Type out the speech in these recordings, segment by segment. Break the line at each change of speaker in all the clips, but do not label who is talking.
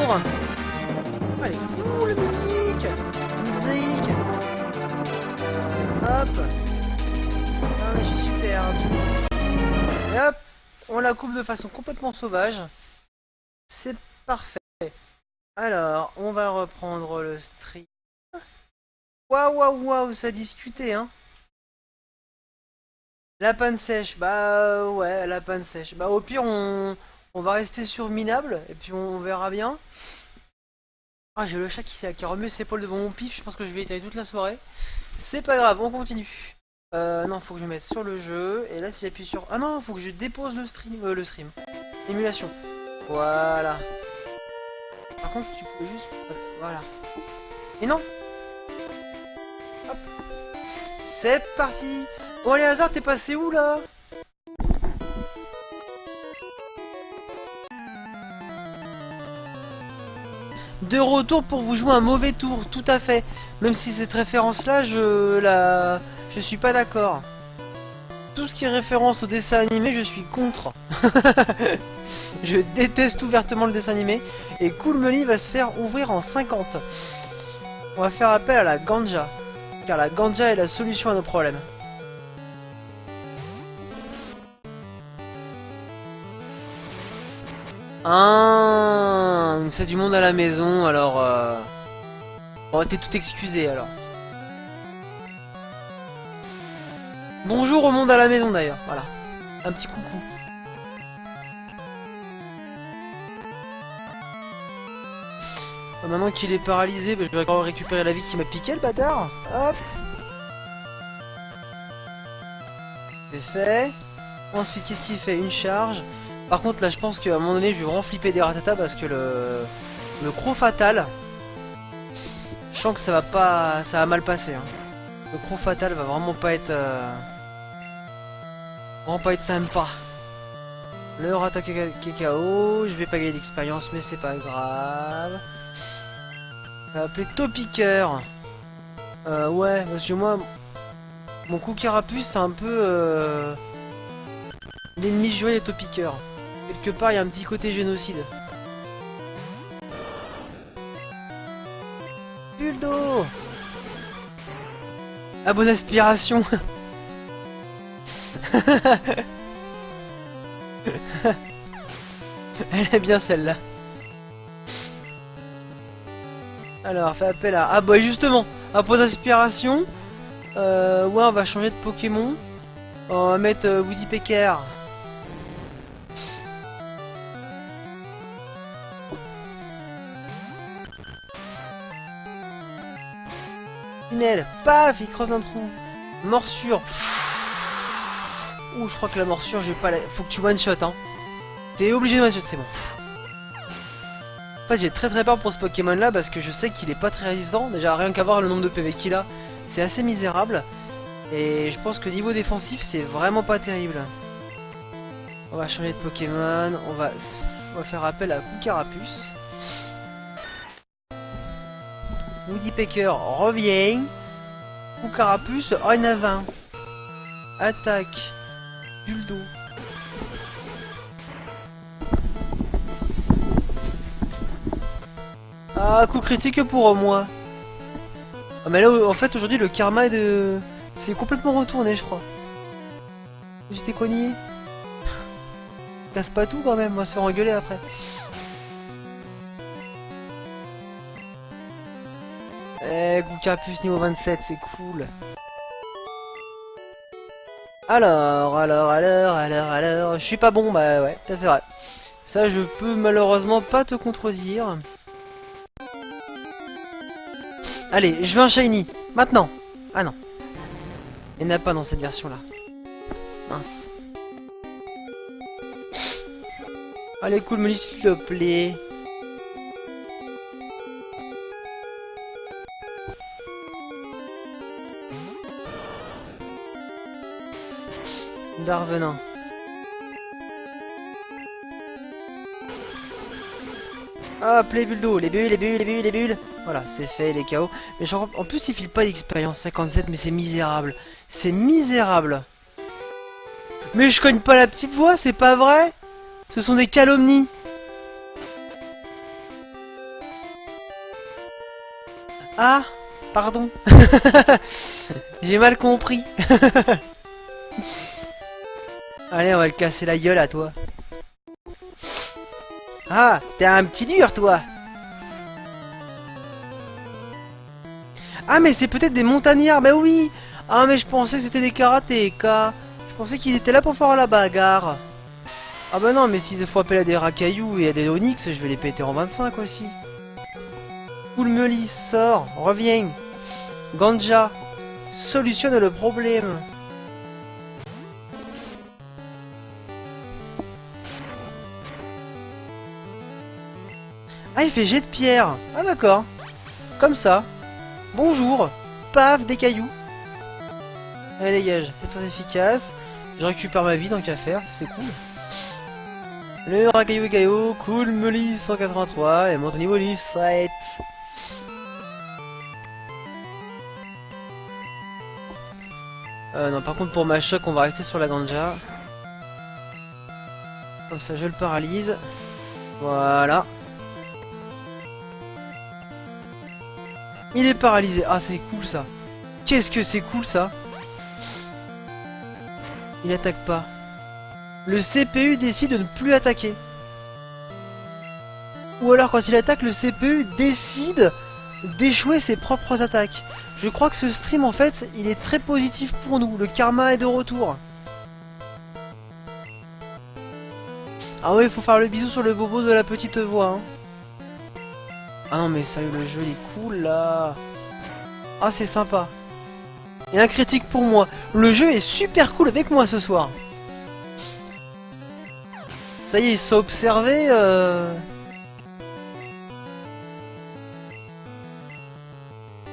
retour. Allez, cool, musique. Musique. Hop. Ah oui, j'ai super. Et hop, on la coupe de façon complètement sauvage. C'est parfait. Alors, on va reprendre le stream. Waouh, waouh, waouh, ça a discuté, hein. La panne sèche, bah ouais, la panne sèche. Bah au pire, on va rester sur minable, et puis on verra bien. Ah, j'ai le chat qui remet ses épaules devant mon pif, je pense que je vais étaler toute la soirée. C'est pas grave, on continue. Non, faut que je me mette sur le jeu, et là si j'appuie sur... Ah non, faut que je dépose le stream. Émulation. Voilà. Par contre, tu peux juste... Voilà. Et non. Hop. C'est parti. Bon allez, Hazard, t'es passé où là? De retour pour vous jouer un mauvais tour, tout à fait. Même si cette référence-là, je suis pas d'accord. Tout ce qui est référence au dessin animé, je suis contre. Je déteste ouvertement le dessin animé. Et Cool Money va se faire ouvrir en 50. On va faire appel à la ganja. Car la ganja est la solution à nos problèmes. Ah, c'est du monde à la maison, alors... Oh, t'es tout excusé, alors. Bonjour au monde à la maison, d'ailleurs, voilà. Un petit coucou. Maintenant qu'il est paralysé, bah, je dois encore récupérer la vie qui m'a piqué, le bâtard. Hop. C'est fait. Ensuite, qu'est-ce qu'il fait? Une charge. Par contre, là, je pense qu'à un moment donné, je vais vraiment flipper des ratatas parce que le croc fatal, je sens que ça va mal passer. Hein. Le croc fatal va vraiment pas être sympa. Le rata KO, je vais pas gagner d'expérience, mais c'est pas grave. On va appeler Topiqueur. Ouais, parce que moi, mon coup carapuce, c'est un peu l'ennemi juré des Topiqueurs. Quelque part, il y a un petit côté génocide. Buldo. Ah, bonne aspiration. Elle est bien celle-là. Alors, fait appel à... Ah bah justement, à bonne aspiration. Ouais, on va changer de Pokémon. On va mettre Woodpecker. Tunnel, paf, il creuse un trou. Morsure. Ouh, je crois que la morsure, je vais pas la... Faut que tu one-shot, hein. T'es obligé de one-shot, c'est bon. En fait, j'ai très peur pour ce Pokémon-là parce que je sais qu'il est pas très résistant. Déjà, rien qu'à voir le nombre de PV qu'il a, c'est assez misérable. Et je pense que niveau défensif, c'est vraiment pas terrible. On va changer de Pokémon. On va faire appel à Carapuce. Woodpecker revient. Carapuce, oh, il y en a 20. Attaque. Buldo. Ah, coup critique pour moi. Ah, mais là, en fait, aujourd'hui, le karma est de... C'est complètement retourné, je crois. J'étais cogné. Casse pas tout quand même, on va se faire engueuler après. Eh, Carapuce niveau 27, c'est cool. Alors, je suis pas bon, bah ouais, ça c'est vrai. Ça, je peux malheureusement pas te contredire. Allez, je veux un shiny, maintenant. Ah non. Il n'y en a pas dans cette version-là. Mince. Allez, cool, Molly, s'il te plaît. Darvenin. Hop, les bulles d'eau, les bulles. Voilà, c'est fait, les KO. Mais en plus, il file pas d'expérience 57, mais c'est misérable. C'est misérable. Mais je cogne pas la petite voix, c'est pas vrai? Ce sont des calomnies. Ah, pardon. J'ai mal compris. Allez, on va le casser la gueule à toi. Ah, t'es un petit dur, toi. Ah, mais c'est peut-être des montagnards, bah oui. Ah, mais je pensais que c'était des karatékas. Je pensais qu'ils étaient là pour faire la bagarre. Ah bah non, mais s'il faut appeler à des racailloux et à des onyx, je vais les péter en 25 aussi. Cool Meuli, sors, reviens. Ganja, solutionne le problème. Ah, il fait jet de pierre. Ah d'accord. Comme ça. Bonjour. Paf, des cailloux. Allez, dégage. C'est très efficace. Je récupère ma vie, tant qu'à faire. C'est cool. Le racaillou caillou, cool, Meuli 183. Et monte au niveau 17. Non, par contre, pour ma choc, on va rester sur la ganja. Comme ça, je le paralyse. Voilà. Il est paralysé. Ah, c'est cool ça. Qu'est-ce que c'est cool ça. Il attaque pas. Le CPU décide de ne plus attaquer. Ou alors quand il attaque, le CPU décide d'échouer ses propres attaques. Je crois que ce stream en fait, il est très positif pour nous. Le karma est de retour. Ah ouais, il faut faire le bisou sur le bobo de la petite voix. Hein. Ah non mais sérieux, le jeu il est cool là. Ah c'est sympa. Et un critique pour moi. Le jeu est super cool avec moi ce soir. Ça y est, il s'est observé.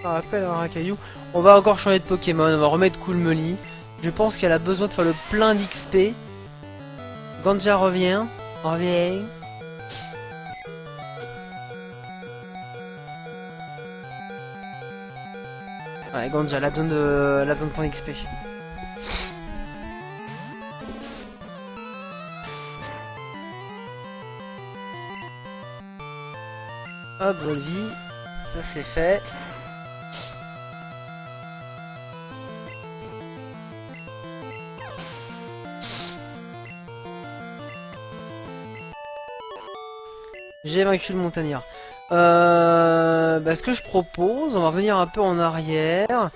Ça rappelle un racaillou. On va encore changer de Pokémon. On va remettre Cool Meuli. Je pense qu'elle a besoin de faire le plein d'XP. Ganja revient. Revient. Ouais, Ganja, elle a besoin de points d'XP. Hop, bonne vie. Ça c'est fait. J'ai vaincu le montagnard. Ce que je propose, on va revenir un peu en arrière.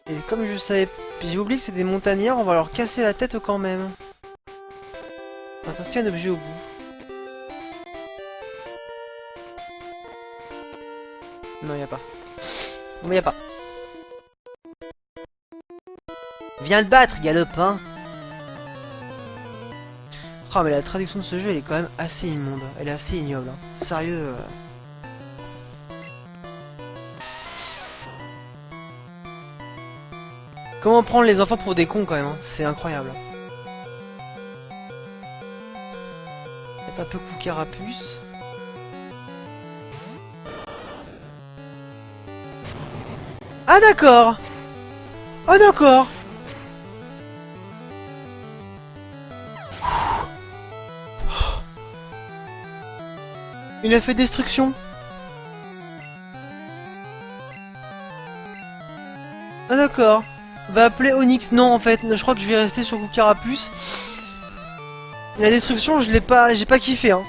Et comme je savais... J'ai oublié que c'est des montagnards, on va leur casser la tête quand même. Attends, est-ce qu'il y a un objet au bout? Non, il n'y a pas. Bon, il n'y a pas. Viens le battre, galopin. Oh, mais la traduction de ce jeu, elle est quand même assez immonde. Elle est assez ignoble. Hein. Sérieux. Comment prendre les enfants pour des cons quand même, hein. C'est incroyable. Peut-être un peu coup carapuce. Ah d'accord. Ah d'accord. Il a fait destruction. Ah d'accord. Va appeler Onyx. Non en fait, je crois que je vais rester sur coup carapuce. La destruction, je l'ai pas, j'ai pas kiffé. Hein.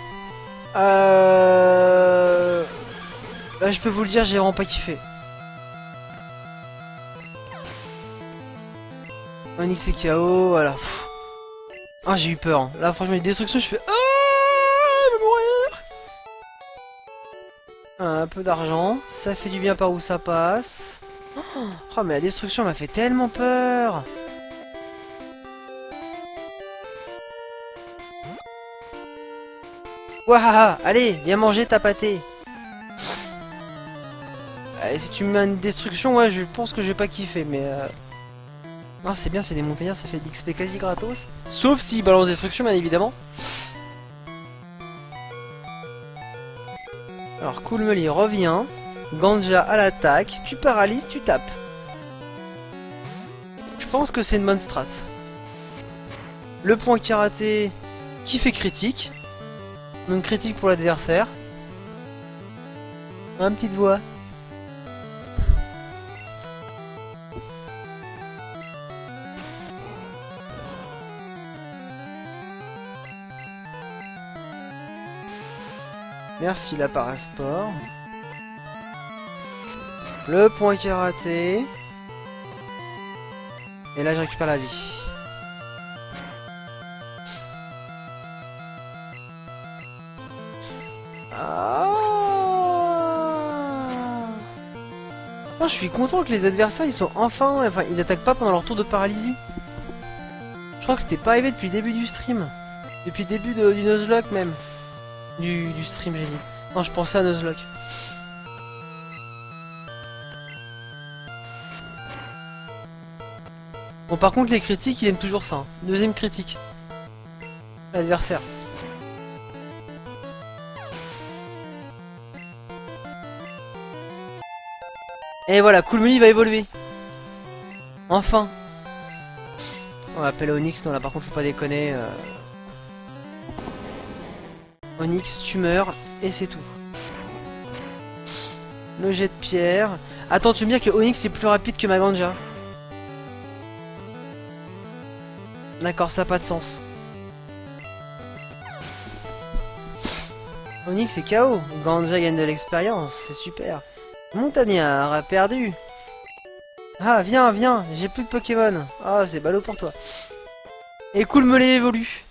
Là, je peux vous le dire, j'ai vraiment pas kiffé. Onyx est KO, voilà. Ah, j'ai eu peur. Hein. Là, franchement, les destructions, je fais. Ah, je vais mourir. Un peu d'argent, ça fait du bien par où ça passe. Oh, mais la destruction m'a fait tellement peur. Wahaha, allez, viens manger ta pâtée. Allez, si tu me mets une destruction, ouais, je pense que je vais pas kiffer, mais... Ah, c'est bien, c'est des montagnards, ça fait de l'XP quasi gratos. Sauf s'ils balancent destruction, bien évidemment. Alors, Cool Meuli revient. Ganja à l'attaque. Tu paralyses, tu tapes. Je pense que c'est une bonne strat. Le point karaté qui fait critique. Donc critique pour l'adversaire. Un petite voix. Merci la parasport. Le point karaté. Et là je récupère la vie. Ah. Oh, je suis content que les adversaires ils sont enfin ils attaquent pas pendant leur tour de paralysie. Je crois que c'était pas arrivé depuis le début du stream. Depuis le début du Nuzlocke même. Du stream j'ai dit. Non, je pensais à Nuzlocke. Bon, par contre les critiques il aime toujours ça, hein. Deuxième critique. L'adversaire. Et voilà, Cool Meli va évoluer. Enfin. On va appeler Onyx, non là par contre faut pas déconner. Onyx, tu meurs, et c'est tout. Le jet de pierre. Attends, tu me dis que Onyx est plus rapide que ma Ganja. D'accord, ça n'a pas de sens. Onyx est KO. Ganja gagne de l'expérience, c'est super. Montagnard a perdu. Ah, viens, viens, j'ai plus de Pokémon. Ah, c'est ballot pour toi. Et Cool Meli évolue.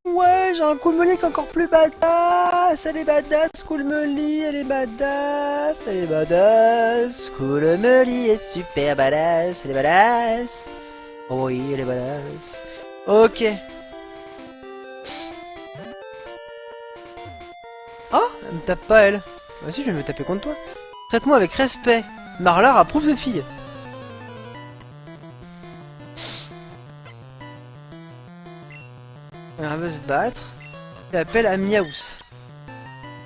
Ouais, j'ai un Cool Meli qui est encore plus badass. Elle est badass, Cool Meli, elle est badass. Elle est badass. Cool Meli est super badass. Elle est badass. Oh oui, elle est badass. Ok. Oh, elle me tape pas elle. Bah si, je vais me taper contre toi. Traite-moi avec respect. Marlar approuve cette fille. Elle veut se battre. Elle appelle à Miaous.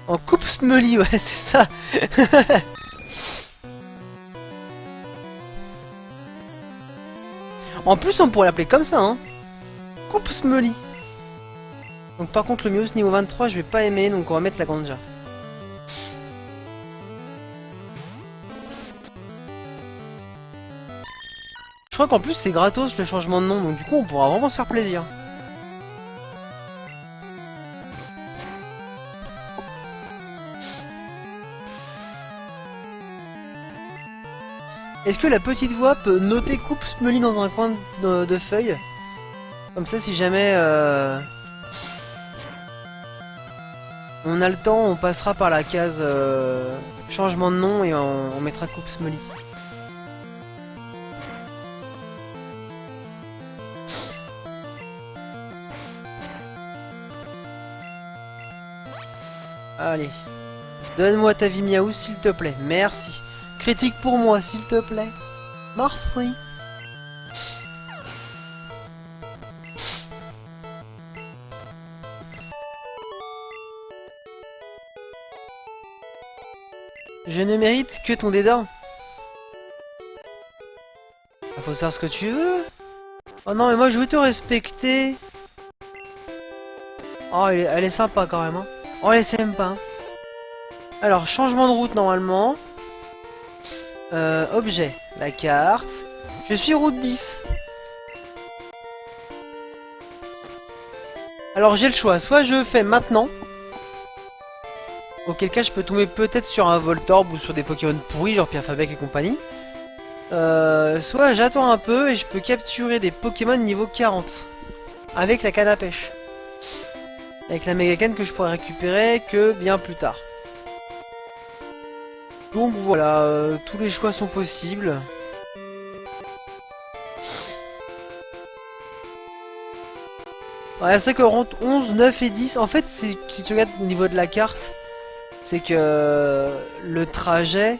En coupe Smully, ouais, c'est ça. En plus, on pourrait l'appeler comme ça, hein. Coupe Smully. Donc par contre, le Miaous niveau 23, je vais pas aimer, donc on va mettre la Ganja. Je crois qu'en plus, c'est gratos le changement de nom, donc du coup, on pourra vraiment se faire plaisir. Est-ce que la petite voix peut noter coupe Smully dans un coin de feuille? Comme ça, si jamais on a le temps, on passera par la case changement de nom et on mettra coupe Smully. Allez. Donne-moi ta vie Miaou, s'il te plaît. Merci. Critique pour moi, s'il te plaît. Merci. Je ne mérite que ton dédain. Faut savoir ce que tu veux. Oh non, mais moi je veux te respecter. Oh, elle est sympa quand même. Hein. Oh, elle est sympa. Hein. Alors, changement de route normalement. Objet, la carte. Je suis route 10. Alors j'ai le choix, soit je fais maintenant. Auquel cas je peux tomber peut-être sur un Voltorb ou sur des Pokémon pourris, genre Pierre Fabec et compagnie. Soit j'attends un peu et je peux capturer des Pokémon niveau 40. Avec la canne à pêche. Avec la méga canne que je pourrais récupérer que bien plus tard. Donc voilà, tous les choix sont possibles. Ouais, c'est que route 11, 9 et 10, en fait, si tu regardes au niveau de la carte, c'est que le trajet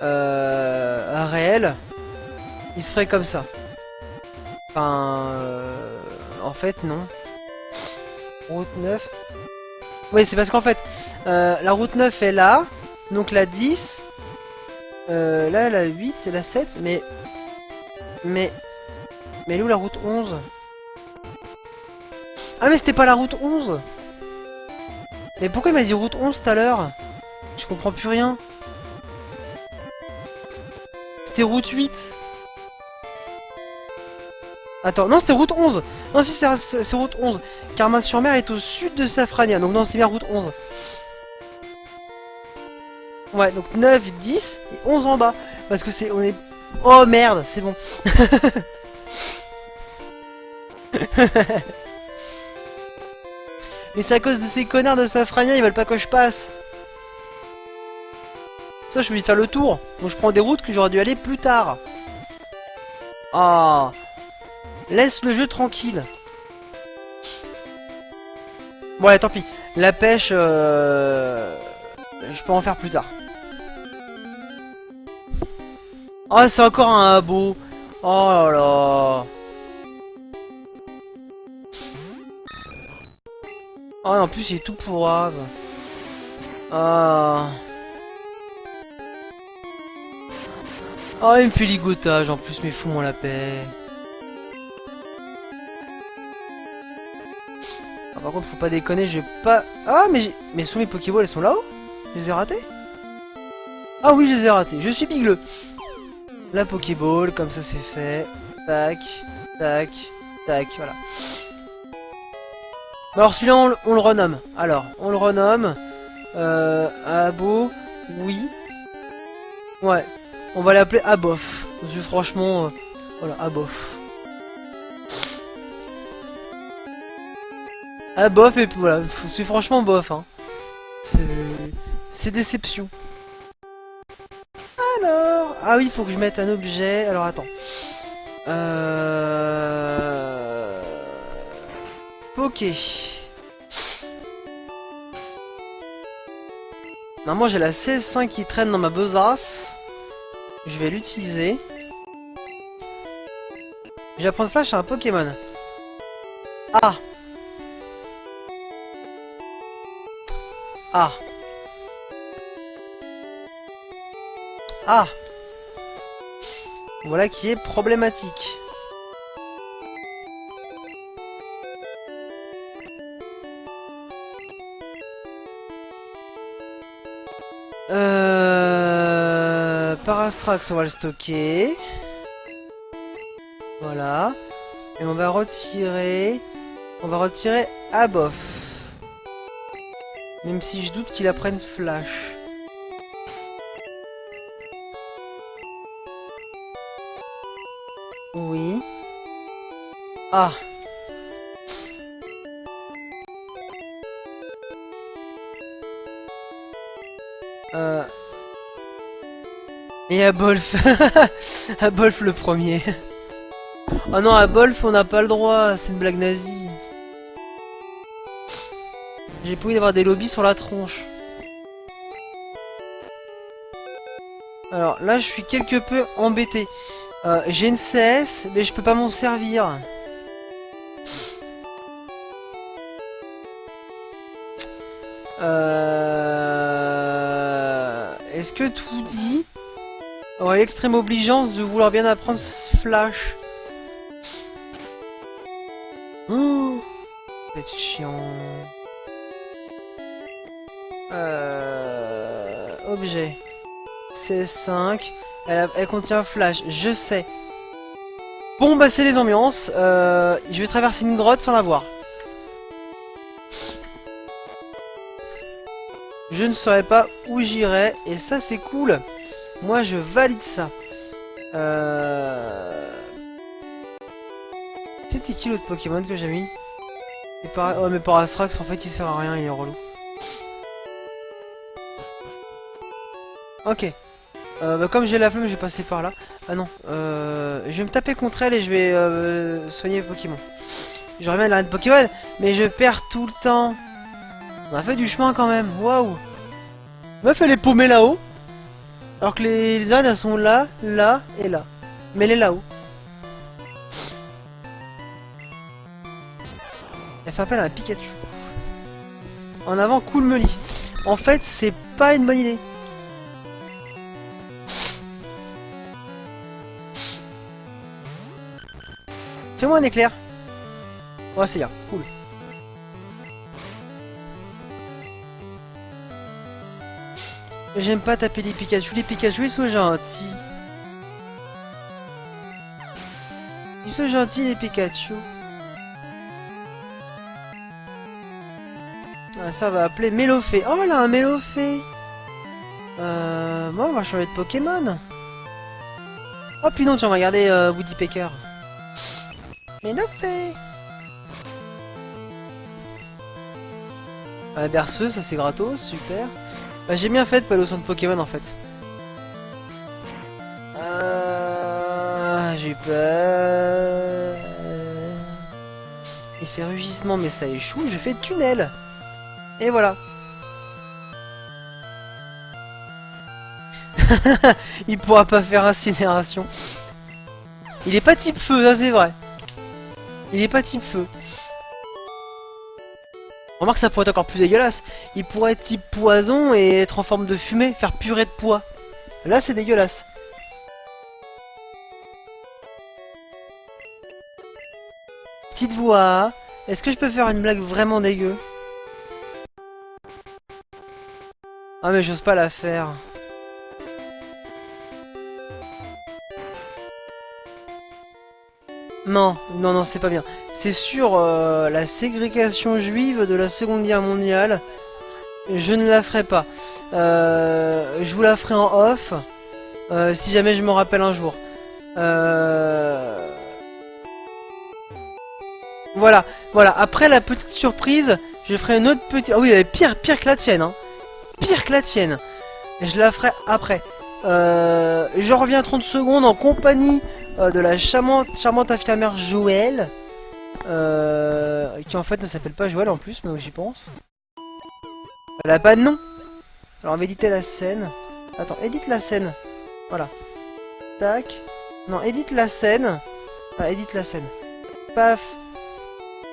réel, il se ferait comme ça. Enfin, en fait, non. Route 9. Oui, c'est parce qu'en fait, la route 9 est là. Donc la 10, là la 8, c'est la 7, mais elle est où la route 11? Ah mais c'était pas la route 11. Mais pourquoi il m'a dit route 11 tout à l'heure? Je comprends plus rien. C'était route 8. Attends, non, c'était route 11. Non, si, c'est route 11. Carmin-sur-Mer est au sud de Safrania. Donc non, c'est bien route 11. Ouais, donc 9, 10 et 11 en bas. Parce que c'est... on est... Oh merde, c'est bon. Mais c'est à cause de ces connards de Safrania, ils veulent pas que je passe. Ça, je suis obligé de faire le tour. Donc je prends des routes que j'aurais dû aller plus tard. Ah, laisse le jeu tranquille. Bon, allez, tant pis. La pêche, je peux en faire plus tard. Oh, c'est encore un abo. Oh là là. Oh, en plus, il est tout pourrave. Ah. Oh, il me fait ligotage en plus, mais fous-moi la paix. Ah, par contre, faut pas déconner, j'ai pas... Ah, mais sont mes Pokéballs, elles sont là-haut? Je les ai ratés? Ah oui, je les ai ratés. Je suis bigleux. La Pokéball, comme ça c'est fait. Tac, tac, tac, voilà. Alors celui-là, on le renomme. Alors, on le renomme. Abo, oui. Ouais, on va l'appeler Abof. Parce que franchement, voilà, Abof. Abof, et voilà, c'est franchement bof, hein. C'est déception. Alors... Ah oui, il faut que je mette un objet. Alors, attends. Ok. Normalement, j'ai la 16-5 qui traîne dans ma besace. Je vais l'utiliser. Je vais apprendre Flash à un Pokémon. Ah. Ah. Ah. Voilà qui est problématique. Parastrax, on va le stocker. Voilà. Et on va retirer... On va retirer Abof. Même si je doute qu'il apprenne Flash. Oui. Ah. Et Abolf. Abolf le premier. Oh non, Abolf, on n'a pas le droit. C'est une blague nazie. J'ai pas envie d'avoir des lobbies sur la tronche. Alors là, je suis quelque peu embêté. J'ai une CS, mais je peux pas m'en servir. Est-ce que tout dit aurait l'extrême obligeance de vouloir bien apprendre Flash? Oh, c'est chiant. Objet. C5. Elle contient Flash, je sais. Bon bah c'est les ambiances. Je vais traverser une grotte sans la voir. Je ne saurais pas où j'irai. Et ça c'est cool. Moi je valide ça. C'était qui l'autre Pokémon que j'ai mis? Oh mais Parastrax en fait il sert à rien, il est relou. Ok. Bah, comme j'ai la flemme, je vais passer par là. Ah non. Je vais me taper contre elle et je vais soigner les Pokémon. J'aurais bien l'arène de Pokémon, mais je perds tout le temps. On a fait du chemin quand même. Waouh. Meuf, elle est paumée là-haut. Alors que les arènes, elles sont là, là et là. Mais elle est là-haut. Elle fait appel à un Pikachu. En avant, cool Meuli. En fait, c'est pas une bonne idée. Fais-moi un éclair. Ouais, c'est bien, cool. J'aime pas taper les Pikachu. Les Pikachu, ils sont gentils. Ils sont gentils, les Pikachu. Ah, ça va appeler Mélofée. Oh là, un Mélofée. Bon, on va changer de Pokémon. Oh, puis non, tiens, on va regarder Woody Pecker. Mélofée. La berceuse, ça c'est gratos, super. Bah, j'ai bien fait de pas aller au centre Pokémon en fait. J'ai peur. Il fait rugissement mais ça échoue, je fais tunnel. Et voilà. Il pourra pas faire incinération. Il est pas type feu, ça c'est vrai. Il est pas type feu. Remarque, ça pourrait être encore plus dégueulasse. Il pourrait être type poison et être en forme de fumée, faire purée de poids. Là, c'est dégueulasse. Petite voix. Est-ce que je peux faire une blague vraiment dégueu? Ah, mais j'ose pas la faire. Non, non, non, c'est pas bien. C'est sur la ségrégation juive de la Seconde Guerre mondiale. Je ne la ferai pas. Je vous la ferai en off. Si jamais je me rappelle un jour. Voilà, voilà. Après la petite surprise, je ferai une autre petite... Ah oui, elle est pire que la tienne. Hein. Pire que la tienne. Je la ferai après. Je reviens 30 secondes en compagnie de la charmante infirmière Joël. Qui en fait ne s'appelle pas Joël en plus, mais j'y pense. Elle a pas de nom. Alors on va éditer la scène. Attends, édite la scène. Voilà. Tac. Non, édite la scène. Ah, édite la scène. Paf.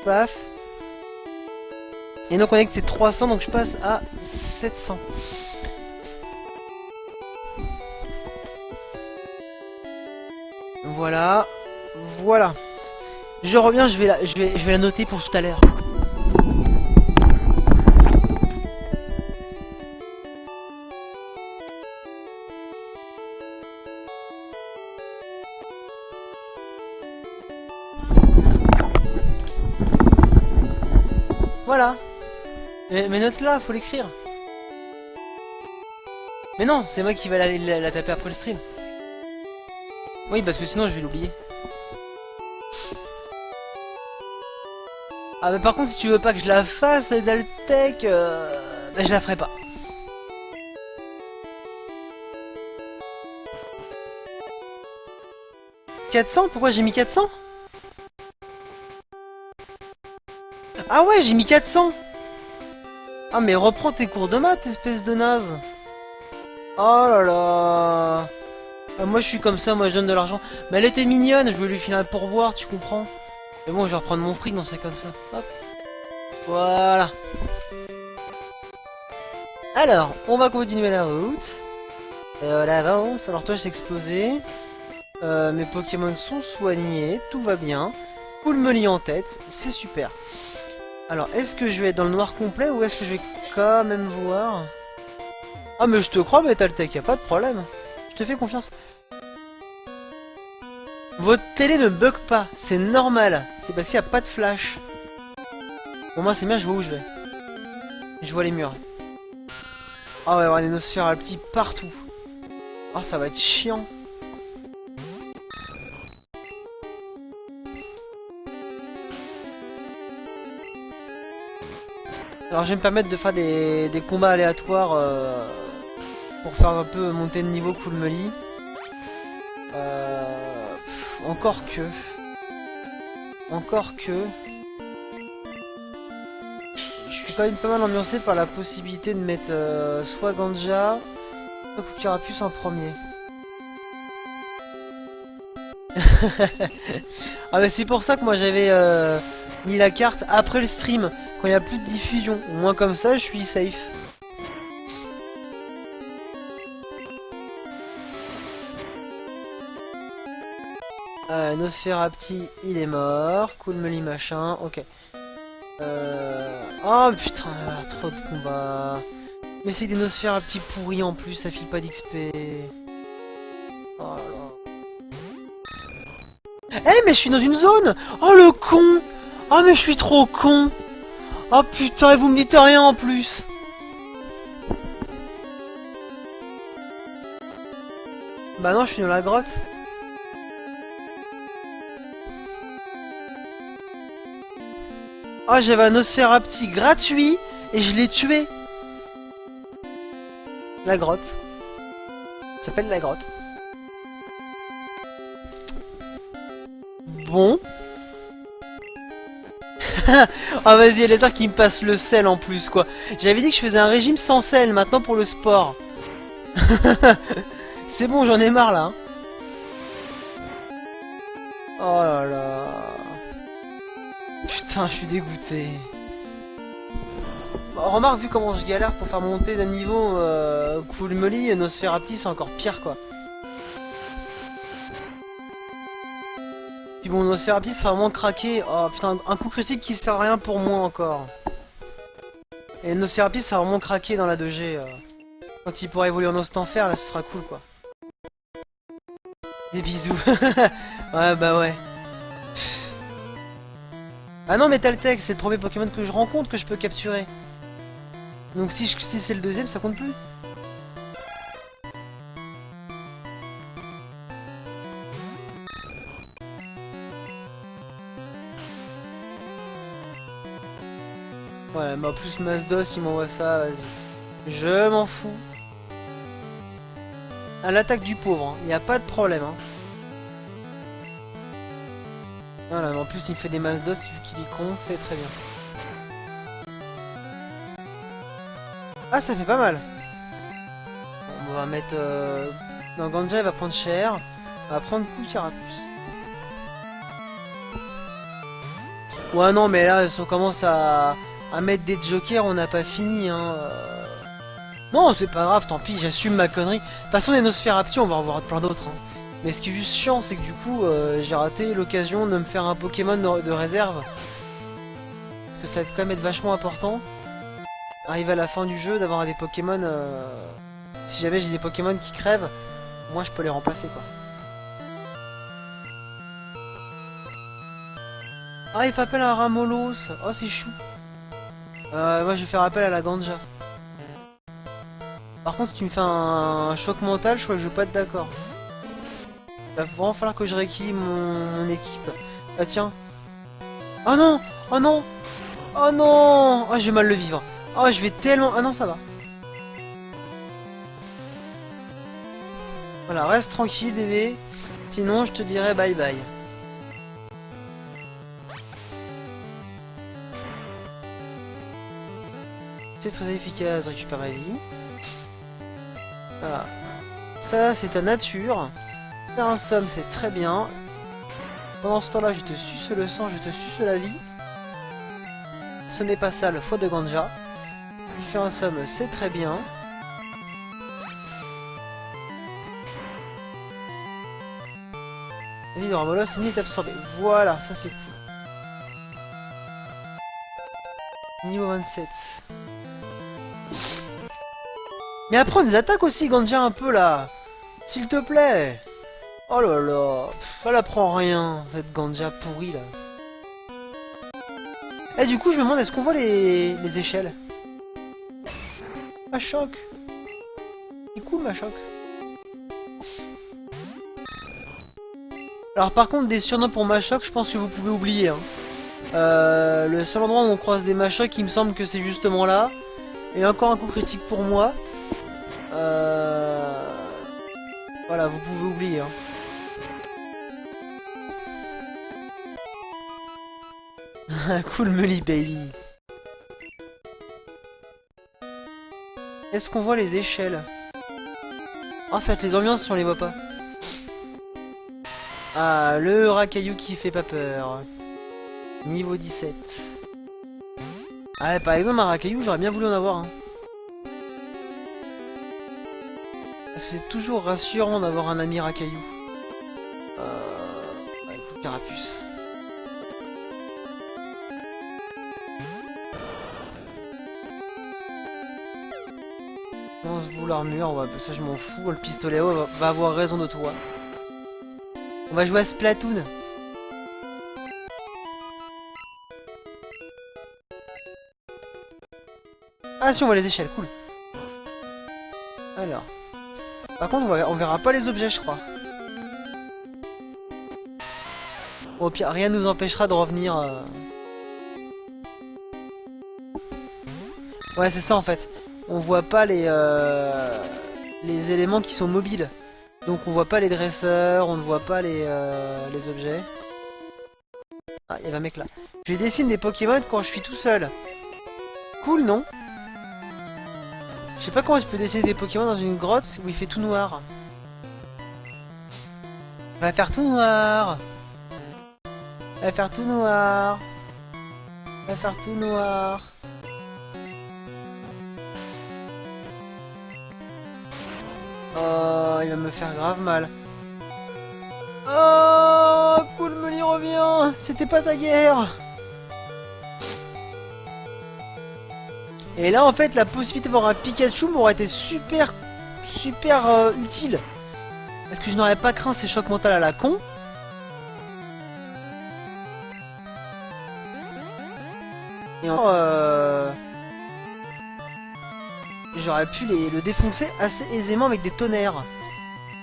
Paf. Et donc on est que c'est 300, donc je passe à 700. Voilà. Voilà. Je reviens, je vais la noter pour tout à l'heure. Voilà. Mais note-la, faut l'écrire. Mais non, c'est moi qui vais la taper après le stream. Oui, parce que sinon je vais l'oublier. Ah mais par contre si tu veux pas que je la fasse Daltech, bah, je la ferai pas. « 400 ? Pourquoi j'ai mis 400 ? Ah ouais, j'ai mis 400. Ah mais reprends tes cours de maths, espèce de naze. Oh là là. Ah, moi je suis comme ça, moi je donne de l'argent. Mais elle était mignonne, je voulais lui filer un pourboire, tu comprends. Mais bon, je vais reprendre mon fric, non c'est comme ça. Hop. Voilà. Alors, on va continuer la route. On avance. Alors toi, j'ai explosé. Mes Pokémon sont soignés, tout va bien. Poulmeli en tête, c'est super. Alors, est-ce que je vais être dans le noir complet ou est-ce que je vais quand même voir? Ah mais je te crois, Metaltech, y a pas de problème. Je te fais confiance. Votre télé ne bug pas, c'est normal. C'est parce qu'il n'y a pas de flash. Bon, moi c'est bien, je vois où je vais. Je vois les murs. Ah, on va y avoir des nosphères à petits partout. Ah, ça va être chiant. Alors je vais me permettre de faire des combats aléatoires pour faire un peu monter de niveau Coolmeli. Encore que... Encore que... Je suis quand même pas mal ambiancé par la possibilité de mettre soit Ganja, soit Carapuce en premier. Ah mais c'est pour ça que moi j'avais mis la carte après le stream, quand il n'y a plus de diffusion. Au moins comme ça je suis safe. Nosferapti il est mort, Coolmeli machin, ok. Oh putain, trop de combats. Mais c'est des nosphères à petits pourris en plus, ça file pas d'XP. Oh là là. Eh mais je suis dans une zone. Oh le con. Oh mais je suis trop con. Oh putain, et vous me dites rien en plus. Bah non, je suis dans la grotte. Oh, j'avais un Nosferapti gratuit et je l'ai tué. La grotte. Ça s'appelle la grotte. Bon. Ah vas-y, il y a les arts qui me passent le sel en plus quoi. J'avais dit que je faisais un régime sans sel maintenant pour le sport. C'est bon, j'en ai marre là. Hein. Oh là là. Putain, je suis dégoûté. Bon, remarque, vu comment je galère pour faire monter d'un niveau Cool Molly, Nosferapti c'est encore pire quoi. Puis bon, Nosferapti sera vraiment craqué. Oh putain, un coup critique qui sert à rien pour moi encore. Et Nosferapti sera vraiment craqué dans la 2G. Quand il pourra évoluer en Ostenfer, là ce sera cool quoi. Des bisous. Ouais, bah ouais. Pff. Ah non, mais Taltech, c'est le premier Pokémon que je rencontre que je peux capturer. Donc si c'est le deuxième, ça compte plus. Ouais, mais en plus Mazdos, il m'envoie ça, vas-y. Je m'en fous. À l'attaque du pauvre, il n'y a pas de problème. Hein. Voilà, mais en plus il me fait des Mazdos, vu qu'il est con, c'est très bien. Ah, ça fait pas mal. On va mettre... Non, Ganja, il va prendre cher. On va prendre coup Carapuce. Ouais, non, mais là, si on commence à mettre des jokers, on n'a pas fini, hein. Non, c'est pas grave, tant pis, j'assume ma connerie. De toute façon, des Nosferapti, on va en voir plein d'autres. Hein. Mais ce qui est juste chiant, c'est que du coup, j'ai raté l'occasion de me faire un Pokémon de réserve. Parce que ça va quand même être vachement important. Arriver à la fin du jeu, d'avoir des Pokémon... Si jamais j'ai des Pokémon qui crèvent, moi je peux les remplacer, quoi. Ah, il fait appel à un Ramolos. Oh, c'est chou. Moi, je vais faire appel à la Ganja. Par contre, si tu me fais un choc mental, je crois que je vais pas être d'accord. Il va vraiment falloir que je rééquilibre mon équipe. Ah, tiens. Oh non. Oh non. Oh non. Oh, je vais mal le vivre. Oh, je vais tellement... Ah non, ça va. Voilà, reste tranquille, bébé. Sinon, je te dirai bye bye. C'est très efficace, récupère ma vie. Voilà. Ça, c'est ta nature. Faire un somme, c'est très bien. Pendant ce temps-là, je te suce le sang, je te suce la vie. Ce n'est pas ça, le foie de Ganja. Il fait un somme, c'est très bien. La vie de Ramolos est absorbée. Voilà, ça c'est cool. Niveau 27. Mais apprends des attaques aussi, Ganja, un peu là. S'il te plaît. Oh là là. Pff, elle apprend rien, cette Ganja pourrie là. Et du coup, je me demande, est-ce qu'on voit les échelles? Machoc. C'est cool, Machoc. Alors par contre, des surnoms pour Machoc, je pense que vous pouvez oublier. Hein. Le seul endroit où on croise des Machoc, il me semble que c'est justement là. Et encore un coup critique pour moi. Voilà, vous pouvez oublier. Hein. Cool Mully Bailey. Est-ce qu'on voit les échelles? Ah, ça va être les ambiances si on les voit pas. Ah, le racaillou qui fait pas peur. Niveau 17. Ah, par exemple, un racaillou, j'aurais bien voulu en avoir un. Parce que c'est toujours rassurant d'avoir un ami racaillou. Écoute, Carapuce. Lance-boule, armure, ouais, ça je m'en fous. Le pistolet à eau va avoir raison de toi. On va jouer à Splatoon. Ah si, on voit les échelles, cool. Alors. Par contre, on verra pas les objets, je crois. Bon, au pire, rien ne nous empêchera de revenir... Ouais, c'est ça en fait. On voit pas les éléments qui sont mobiles. Donc on voit pas les dresseurs, on ne voit pas les objets. Ah, il y avait un mec là. Je dessine des Pokémon quand je suis tout seul. Cool, non? Je sais pas comment je peux dessiner des Pokémon dans une grotte où il fait tout noir. On va faire tout noir. On va faire tout noir. On va faire tout noir. Oh, il va me faire grave mal. Oh, cool, Meli revient. C'était pas ta guerre. Et là, en fait, la possibilité d'avoir un Pikachu m'aurait été super utile. Parce que je n'aurais pas craint ces chocs mentaux à la con. Et j'aurais pu le défoncer assez aisément avec des tonnerres.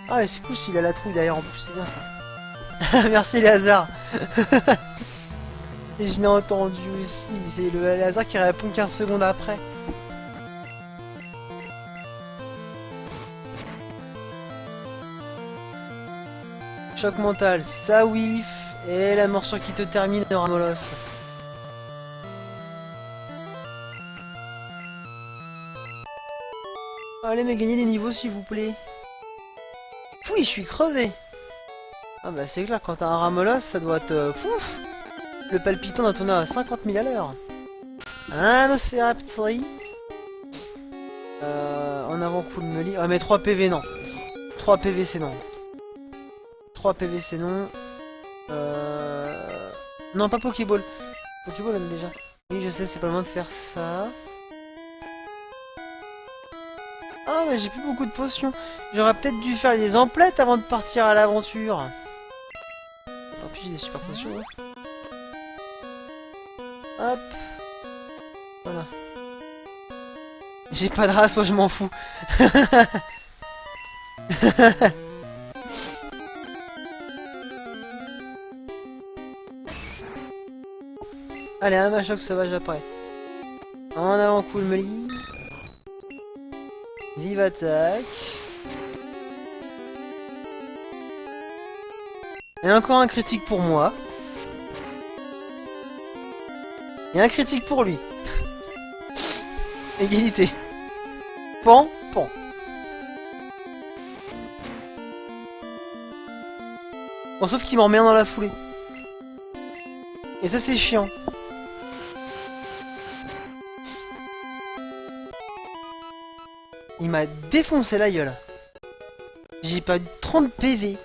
Ah, mais c'est cool s'il a la trouille d'ailleurs, en plus, c'est bien ça. Merci les hasards. Et je l'ai entendu aussi, mais c'est le hasard qui répond 15 secondes après. Choc mental, ça whiff. Et la morsure qui te termine de Ramolos. Allez, mais gagnez des niveaux s'il vous plaît. Oui, je suis crevé. Ah bah c'est clair, quand t'as un Ramolos, ça doit te... Pouf. Le palpitant doit tourner à 50 000 à l'heure. Un Nosferaptri. En avant, cool, Meli. Ah mais 3 PV, non. 3 PV, c'est non. 3 PV, c'est non. Non, pas Pokéball. Pokéball, on a déjà. Oui, je sais, c'est pas le moment de faire ça. Ah, mais j'ai plus beaucoup de potions. J'aurais peut-être dû faire des emplettes avant de partir à l'aventure. Tant pis, j'ai des super potions. Hein. Hop. Voilà. J'ai pas de race, moi je m'en fous. Allez, un Machoc sauvage après. En avant, cool, Meli. Vive attaque. Et encore un critique pour moi. Et un critique pour lui. Égalité. Pan, pan. Bon, sauf qu'il m'emmerde dans la foulée. Et ça, c'est chiant. Il m'a défoncé la gueule. J'ai pas eu 30 PV.